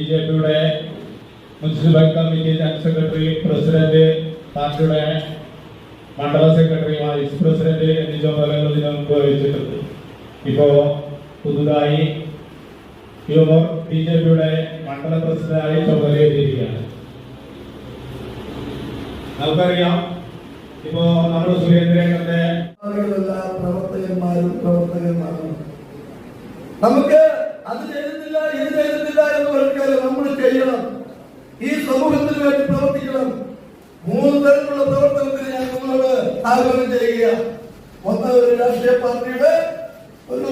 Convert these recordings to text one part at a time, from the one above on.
ബിജെപിയുടെ municipal committee general secretary, president, പാർട്ടിയുടെ മണ്ഡല secretary, vice president എന്നീ ചുമതലകൾ ഇതിനു മുമ്പ് വഹിച്ചിട്ടുണ്ട്. ഇപ്പോ പുതുതായി ബിജെപിയുടെ മണ്ഡല പ്രസിഡന്റായി ചുമതലയേറ്റിരിക്കുകയാണ്. നമുക്കറിയാം, ഇപ്പോ നമ്മുടെ സുരേന്ദ്രന്റെ പ്രവർത്തകന്മാരും നമുക്ക് അത് ചെയ്തിട്ടില്ല ഇത് ചെയ്തിട്ടില്ല എന്ന് പറഞ്ഞാൽ നമ്മൾ ചെയ്യണം. ഈ സമൂഹത്തിന് വേണ്ടി പ്രവർത്തിക്കണം. 3 തരത്തിലുള്ള പ്രവർത്തനത്തിന് ഞാൻ നിങ്ങളോട് ആഹ്വാനം ചെയ്യുക. ഒന്ന്, ഒരു രാഷ്ട്രീയ പാർട്ടിയുടെ ഒരു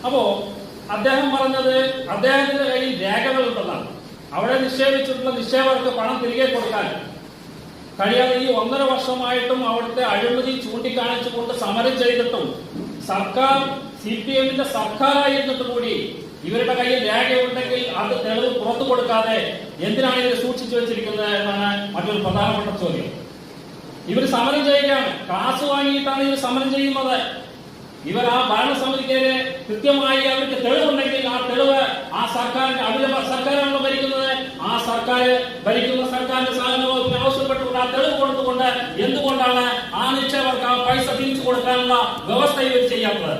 അപ്പോ അദ്ദേഹം പറഞ്ഞത് അദ്ദേഹത്തിന്റെ കയ്യിൽ രേഖകൾ ഉണ്ടെന്നാണ്. അവിടെ നിക്ഷേപിച്ചിട്ടുള്ള നിക്ഷേപകർക്ക് പണം തിരികെ കൊടുക്കാൻ കഴിയാതെ ഈ 1.5 വർഷമായിട്ടും അവിടുത്തെ അഴിമതി ചൂണ്ടിക്കാണിച്ചുകൊണ്ട് സമരം ചെയ്തിട്ടും സർക്കാർ CPM-ന്റെ സർക്കാരായിരുന്നിട്ട് കൂടി ഇവരുടെ കയ്യിൽ രേഖയുണ്ടെങ്കിൽ അത് തെളിവ് പുറത്തു കൊടുക്കാതെ എന്തിനാണ് ഇവർ സൂക്ഷിച്ചു വെച്ചിരിക്കുന്നത് എന്നാണ് മറ്റൊരു പ്രധാനപ്പെട്ട ചോദ്യം. ഇവർ സമരം ചെയ്യുകയാണ്, കാശ് വാങ്ങിയിട്ടാണ് ഇവർ സമരം ചെയ്യുന്നത്. ഇവർ ആ ഭരണസമിതിക്കെതിരെ കൃത്യമായി അവർക്ക് തെളിവുണ്ടെങ്കിൽ ആ തെളിവ് ആ സർക്കാരിന്റെ സർക്കാരാണല്ലോ ഭരിക്കുന്നത്, ആ ഭരിക്കുന്ന സർക്കാരിന്റെ സാധന വകുപ്പിന് ആവശ്യപ്പെട്ടുകൊണ്ട് ആ തെളിവ് കൊടുത്തുകൊണ്ട് എന്തുകൊണ്ടാണ് ആ നിക്ഷേപകർക്ക് ആ പൈസ തിരിച്ചു കൊടുക്കാനുള്ള വ്യവസ്ഥ ഇവർ ചെയ്യാത്തത്?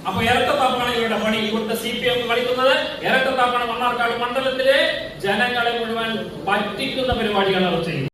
അപ്പൊ ഇരട്ടത്താപ്പാണ് ഇവരുടെ പണി. ഇവിടുത്തെ CPM കളിക്കുന്നത് ഇരട്ടത്താപ്പാണ്. മണ്ണാർക്കാട് മണ്ഡലത്തിലെ ജനങ്ങളെ മുഴുവൻ പറ്റിക്കുന്ന പരിപാടികളാണ് അവർ ചെയ്യുന്നത്.